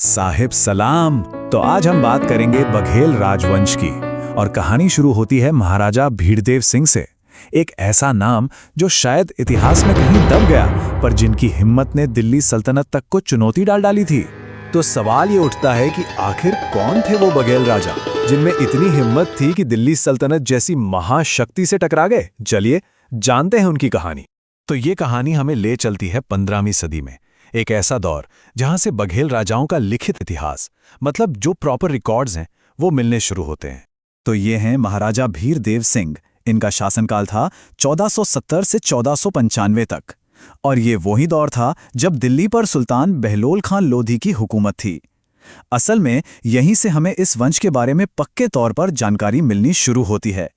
साहिब सलाम। तो आज हम बात करेंगे बघेल राजवंश की और कहानी शुरू होती है महाराजा भीड़देव सिंह से। एक ऐसा नाम जो शायद इतिहास में कहीं दब गया, पर जिनकी हिम्मत ने दिल्ली सल्तनत तक को चुनौती डाली थी। तो सवाल ये उठता है कि आखिर कौन थे वो बघेल राजा जिनमें इतनी हिम्मत थी कि दिल्ली सल्तनत जैसी महाशक्ति से टकरा गए। चलिए जानते हैं उनकी कहानी। तो ये कहानी हमें ले चलती है 15वीं सदी में, एक ऐसा दौर जहां से बघेल राजाओं का लिखित इतिहास, मतलब जो प्रॉपर रिकॉर्ड्स हैं, वो मिलने शुरू होते हैं। तो ये हैं महाराजा भीड़देव सिंह। इनका शासनकाल था 1470 से 1495 तक, और ये वही दौर था जब दिल्ली पर सुल्तान बहलोल खान लोधी की हुकूमत थी। असल में यहीं से हमें इस वंश के बारे में पक्के तौर पर जानकारी मिलनी शुरू होती है।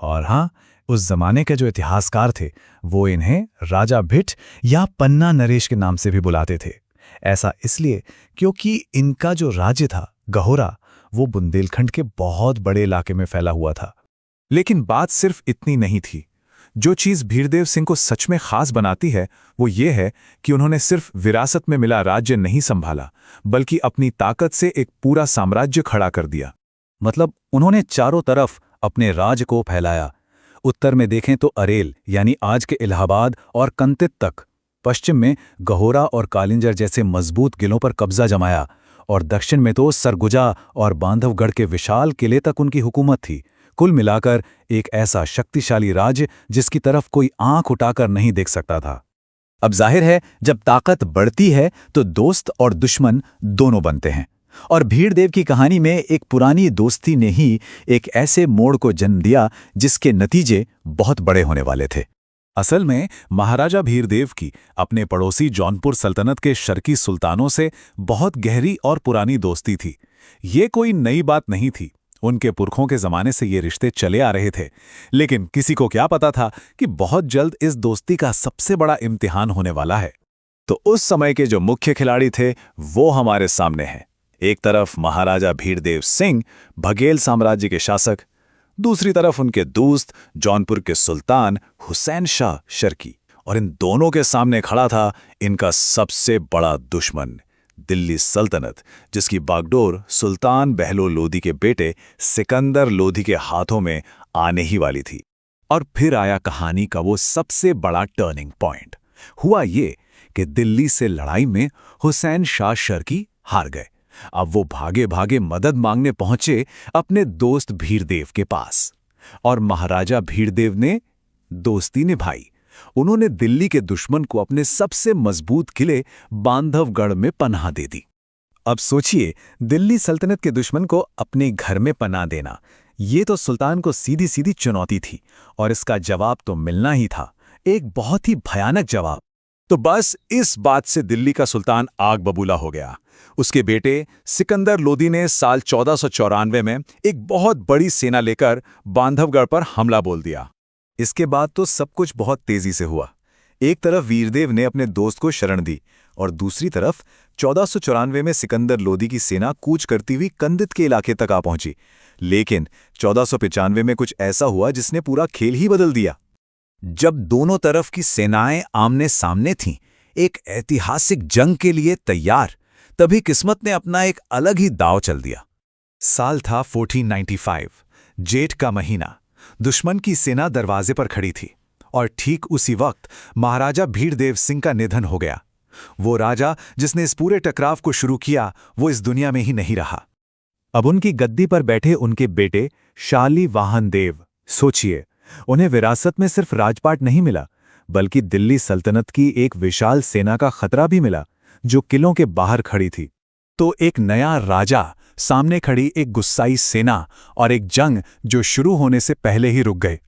और हाँ, उस जमाने के जो इतिहासकार थे वो इन्हें राजा भिट या पन्ना नरेश के नाम से भी बुलाते थे। ऐसा इसलिए क्योंकि इनका जो राज्य था गहोरा, वो बुंदेलखंड के बहुत बड़े इलाके में फैला हुआ था। लेकिन बात सिर्फ इतनी नहीं थी। जो चीज़ भीड़देव सिंह को सच में खास बनाती है वो ये है कि उन्होंने सिर्फ विरासत में मिला राज्य नहीं संभाला, बल्कि अपनी ताकत से एक पूरा साम्राज्य खड़ा कर दिया। मतलब उन्होंने चारों तरफ अपने राज को फैलाया। उत्तर में देखें तो अरेल यानी आज के इलाहाबाद और कंतित तक, पश्चिम में गहोरा और कालिंजर जैसे मजबूत किलों पर कब्जा जमाया, और दक्षिण में तो सरगुजा और बांधवगढ़ के विशाल किले तक उनकी हुकूमत थी। कुल मिलाकर एक ऐसा शक्तिशाली राज्य जिसकी तरफ कोई आंख उठाकर नहीं देख सकता था। अब जाहिर है, जब ताकत बढ़ती है तो दोस्त और दुश्मन दोनों बनते हैं, और भीड़देव की कहानी में एक पुरानी दोस्ती ने ही एक ऐसे मोड़ को जन्म दिया जिसके नतीजे बहुत बड़े होने वाले थे। असल में महाराजा भीड़देव की अपने पड़ोसी जौनपुर सल्तनत के शर्की सुल्तानों से बहुत गहरी और पुरानी दोस्ती थी। ये कोई नई बात नहीं थी, उनके पुरखों के जमाने से ये रिश्ते चले आ रहे थे। लेकिन किसी को क्या पता था कि बहुत जल्द इस दोस्ती का सबसे बड़ा इम्तिहान होने वाला है। तो उस समय के जो मुख्य खिलाड़ी थे वो हमारे सामने हैं। एक तरफ महाराजा भीड़देव सिंह, बघेल साम्राज्य के शासक, दूसरी तरफ उनके दोस्त जौनपुर के सुल्तान हुसैन शाह शर्की, और इन दोनों के सामने खड़ा था इनका सबसे बड़ा दुश्मन दिल्ली सल्तनत, जिसकी बागडोर सुल्तान बहलोल लोधी के बेटे सिकंदर लोधी के हाथों में आने ही वाली थी। और फिर आया कहानी का वो सबसे बड़ा टर्निंग पॉइंट। हुआ ये कि दिल्ली से लड़ाई में हुसैन शाह शर्की हार गए। अब वो भागे भागे मदद मांगने पहुंचे अपने दोस्त भीड़देव के पास, और महाराजा भीड़देव ने दोस्ती निभाई। उन्होंने दिल्ली के दुश्मन को अपने सबसे मजबूत किले बांधवगढ़ में पनाह दे दी। अब सोचिए, दिल्ली सल्तनत के दुश्मन को अपने घर में पनाह देना, ये तो सुल्तान को सीधी सीधी चुनौती थी, और इसका जवाब तो मिलना ही था, एक बहुत ही भयानक जवाब। तो बस इस बात से दिल्ली का सुल्तान आग बबूला हो गया। उसके बेटे सिकंदर लोधी ने साल 1494 में एक बहुत बड़ी सेना लेकर बांधवगढ़ पर हमला बोल दिया। इसके बाद तो सब कुछ बहुत तेजी से हुआ। एक तरफ वीरदेव ने अपने दोस्त को शरण दी, और दूसरी तरफ 1494 में सिकंदर लोधी की सेना कूच करती हुई कंदित के इलाके तक आ पहुंची। लेकिन 1495 में कुछ ऐसा हुआ जिसने पूरा खेल ही बदल दिया। जब दोनों तरफ की सेनाएं आमने सामने थीं, एक ऐतिहासिक जंग के लिए तैयार, तभी किस्मत ने अपना एक अलग ही दांव चल दिया। साल था 1495, जेठ का महीना। दुश्मन की सेना दरवाजे पर खड़ी थी, और ठीक उसी वक्त महाराजा भीड़देव सिंह का निधन हो गया। वो राजा जिसने इस पूरे टकराव को शुरू किया, वो इस दुनिया में ही नहीं रहा। अब उनकी गद्दी पर बैठे उनके बेटे शालीवाहन देव। सोचिए, उन्हें विरासत में सिर्फ राजपाट नहीं मिला, बल्कि दिल्ली सल्तनत की एक विशाल सेना का खतरा भी मिला जो किलों के बाहर खड़ी थी। तो एक नया राजा, सामने खड़ी एक गुस्साई सेना, और एक जंग जो शुरू होने से पहले ही रुक गए।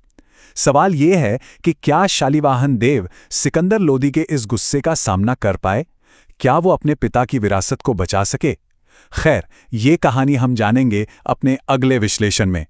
सवाल यह है कि क्या शालीवाहन देव सिकंदर लोधी के इस गुस्से का सामना कर पाए? क्या वो अपने पिता की विरासत को बचा सके? खैर, ये कहानी हम जानेंगे अपने अगले विश्लेषण में।